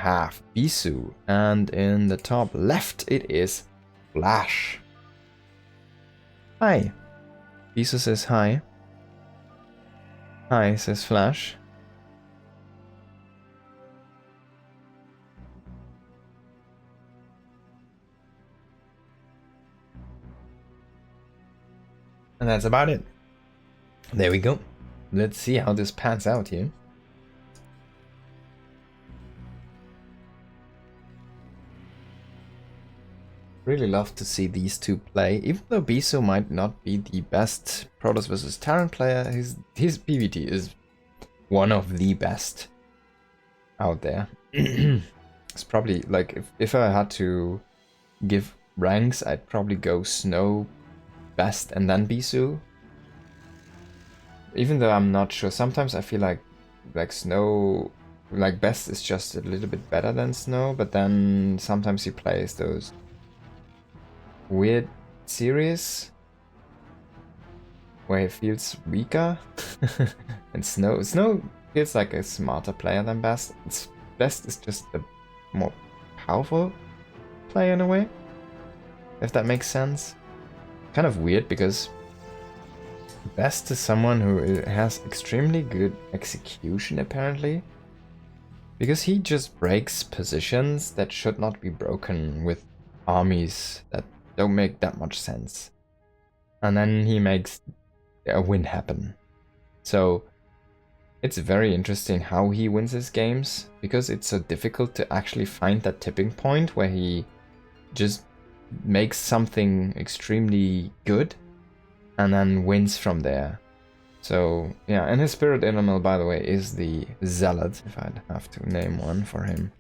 have Bisu, and in the top left it is Flash. Hi. Bisu says hi. Hi, says Flash. And that's about it. There we go. Let's see how this pans out here. Really love to see these two play, even though Bisu might not be the best Protoss vs Terran player. His PvT is one of the best out there. It's probably like if I had to give ranks, I'd probably go Snow best and then Bisu. Even though I'm not sure, sometimes I feel like Snow, like best is just a little bit better than Snow, but then sometimes he plays those weird series where he feels weaker. And Snow feels like a smarter player than Best. Best is just a more powerful player in a way, if that makes sense. Kind of weird because Best is someone who has extremely good execution apparently, because he just breaks positions that should not be broken with armies that don't make that much sense, and then he makes a win happen. So it's very interesting how he wins his games, because it's so difficult to actually find that tipping point where he just makes something extremely good and then wins from there. So yeah, and his spirit animal, by the way, is the Zealot, if I'd have to name one for him.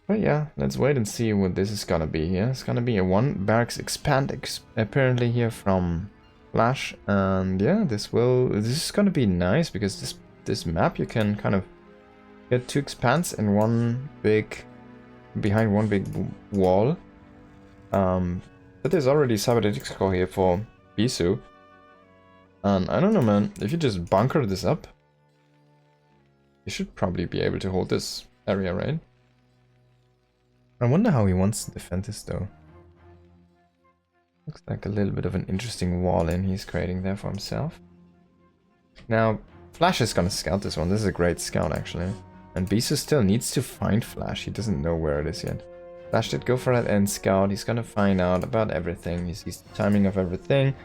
But yeah, let's wait and see what this is gonna be here. It's gonna be a 1 barracks expand apparently here from Flash, and yeah, this is gonna be nice, because this map you can kind of get 2 expands in behind one big wall. But there's already cybernetic core here for Bisu, and I don't know, man, if you just bunker this up, you should probably be able to hold this area, right? I wonder how he wants to defend this though. Looks like a little bit of an interesting wall in he's creating there for himself. Now, Flash is gonna scout this one. This is a great scout actually. And Bisu still needs to find Flash. He doesn't know where it is yet. Flash did go for that end scout. He's gonna find out about everything. He sees the timing of everything.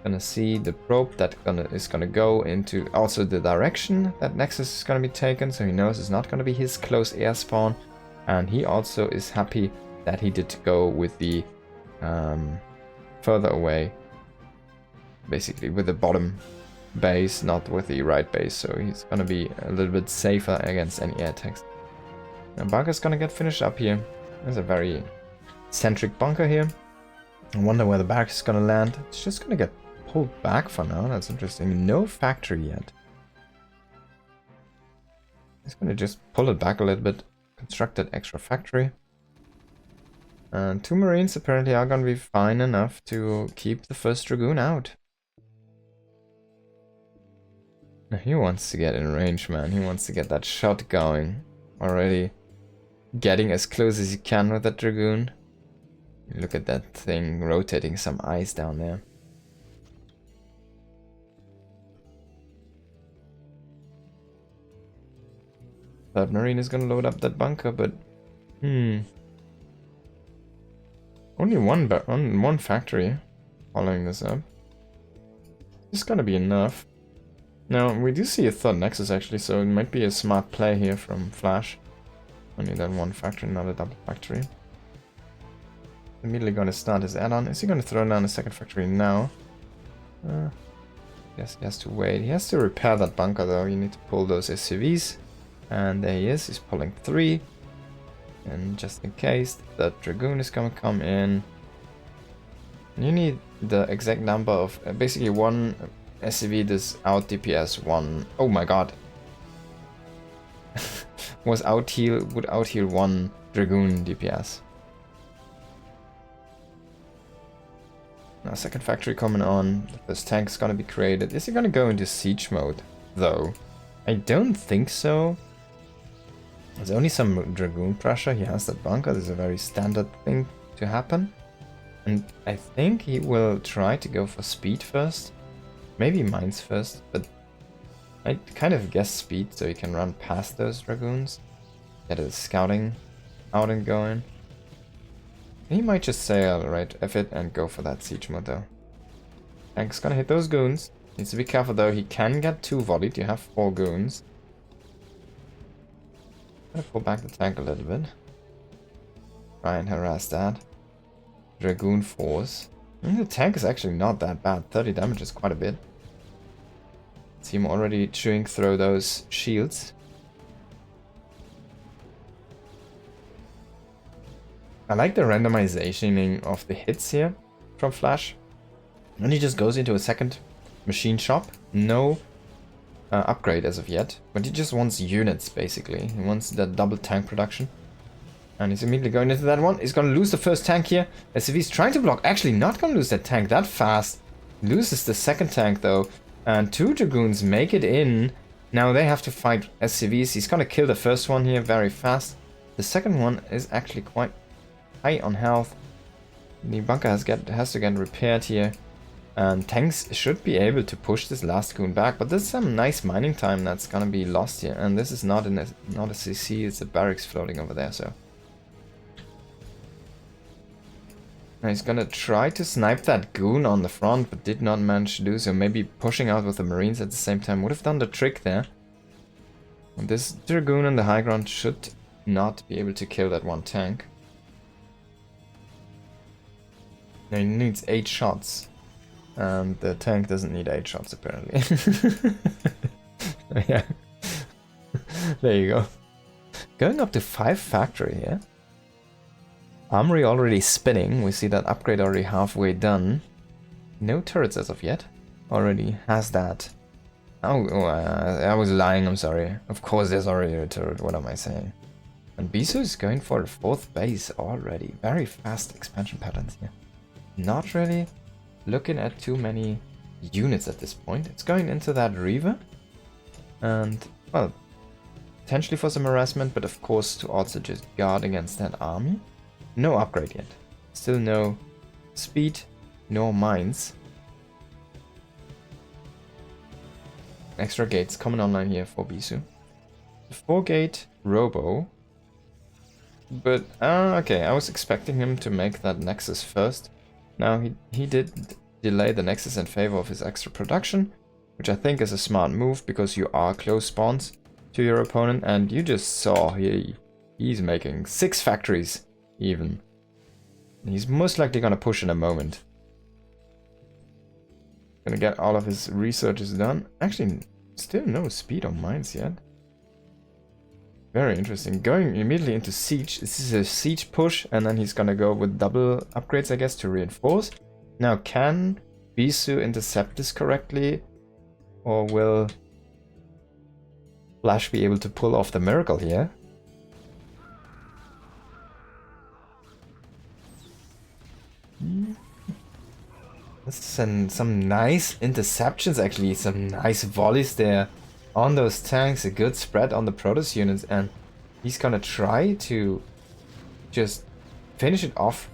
Gonna see the probe that is gonna go into also the direction that Nexus is gonna be taken. So he knows it's not gonna be his close air spawn. And he also is happy that he did go with the further away, basically with the bottom base, not with the right base, so he's gonna be a little bit safer against any air attacks. The bunker's gonna get finished up here. There's a very centric bunker here. I wonder where the barracks is gonna land. It's just gonna get pulled back for now. That's interesting. No factory yet. It's gonna just pull it back a little bit. Construct that extra factory. And 2 Marines apparently are gonna be fine enough to keep the first Dragoon out. He wants to get in range, man. He wants to get that shot going. Already getting as close as he can with that Dragoon. Look at that thing rotating some ice down there. Third Marine is gonna load up that bunker, but only one factory following this up. It's gonna be enough. Now we do see a third Nexus actually, so it might be a smart play here from Flash. Only that one factory, not a double factory. Immediately gonna start his add-on. Is he gonna throw down a second factory now? Yes, he has to wait. He has to repair that bunker though. You need to pull those SCVs. And there he is, he's pulling 3. And just in case, the Dragoon is gonna come in. You need the exact number of, basically 1 SCV does out DPS 1. Oh my god. would out heal 1 Dragoon DPS. Now second factory coming on, the first tank is gonna be created. Is he gonna go into siege mode though? I don't think so. There's only some Dragoon pressure. He has that bunker. This is a very standard thing to happen. And I think he will try to go for speed first. Maybe mines first, but I kind of guess speed so he can run past those Dragoons. Get his scouting out and going. He might just say, alright, F it, and go for that siege mode though. Tank's gonna hit those goons. Needs to be careful though, he can get 2 volleyed. You have 4 goons. Gonna pull back the tank a little bit. Try and harass that. Dragoon force. The tank is actually not that bad. 30 damage is quite a bit. See him already chewing through those shields. I like the randomization of the hits here from Flash. And he just goes into a second machine shop. No upgrade as of yet. But he just wants units, basically. He wants that double tank production. And he's immediately going into that one. He's going to lose the first tank here. SCV's trying to block. Actually, not going to lose that tank that fast. Loses the second tank, though. And 2 Dragoons make it in. Now they have to fight SCVs. He's going to kill the first one here very fast. The second one is actually quite high on health. The bunker has to get repaired here. And tanks should be able to push this last goon back. But there's some nice mining time that's going to be lost here. And this is not a CC. It's a barracks floating over there, so... Now he's gonna try to snipe that goon on the front, but did not manage to do so. Maybe pushing out with the Marines at the same time would have done the trick there. And this Dragoon on the high ground should not be able to kill that one tank. Now he needs 8 shots. And the tank doesn't need 8 shots apparently. Yeah. There you go. Going up to 5 factory here. Armory already spinning. We see that upgrade already halfway done. No turrets as of yet. Already has that. Oh, I was lying, I'm sorry. Of course there's already a turret, what am I saying? And Bisu is going for a 4th base already. Very fast expansion patterns here. Not really looking at too many units at this point. It's going into that Reaver. And, well, potentially for some harassment, but of course to also just guard against that army. No upgrade yet. Still no speed, no mines. Extra gates coming online here for Bisu. 4-gate Robo. But, okay, I was expecting him to make that Nexus first. Now, he did delay the Nexus in favor of his extra production, which I think is a smart move because you are close spawns to your opponent, and you just saw he's making 6 factories. Even. He's most likely gonna push in a moment. Gonna get all of his researches done. Actually, still no speed on mines yet. Very interesting. Going immediately into siege. This is a siege push, and then he's gonna go with double upgrades, I guess, to reinforce. Now, can Bisu intercept this correctly? Or will Flash be able to pull off the miracle here? This is some nice interceptions, actually, some nice volleys there on those tanks, a good spread on the Protoss units, and he's gonna try to just finish it off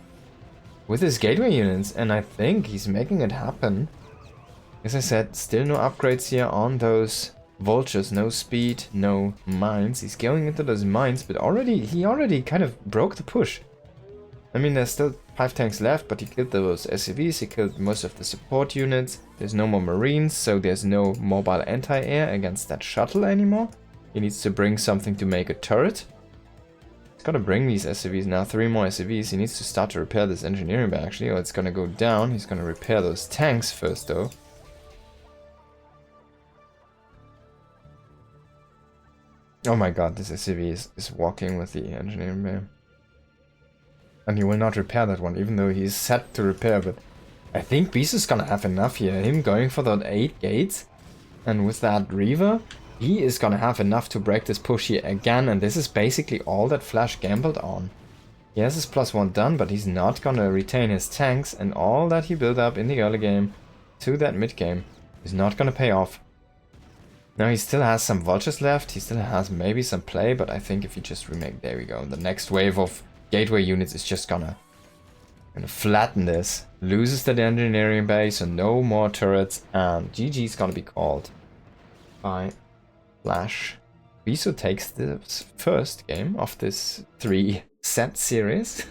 with his gateway units, and I think he's making it happen. As I said, still no upgrades here on those vultures, no speed, no mines. He's going into those mines, but he already kind of broke the push. I mean, there's still 5 tanks left, but he killed those SCVs, he killed most of the support units. There's no more Marines, so there's no mobile anti-air against that shuttle anymore. He needs to bring something to make a turret. He's gotta bring these SCVs now, 3 more SCVs. He needs to start to repair this engineering bay actually, or it's gonna go down. He's gonna repair those tanks first though. Oh my god, this SCV is walking with the engineering bay. And he will not repair that one, even though he's set to repair, but I think Bisu's gonna have enough here. Him going for that 8 gates, and with that Reaver, he is gonna have enough to break this push here again, and this is basically all that Flash gambled on. He has his +1 done, but he's not gonna retain his tanks, and all that he built up in the early game to that mid game is not gonna pay off. Now he still has some vultures left, he still has maybe some play, but I think if he just remake, there we go. The next wave of gateway units is just gonna flatten this. Loses the engineering base, so no more turrets, and GG's gonna be called by Flash. Bisu takes the first game of this 3-set series.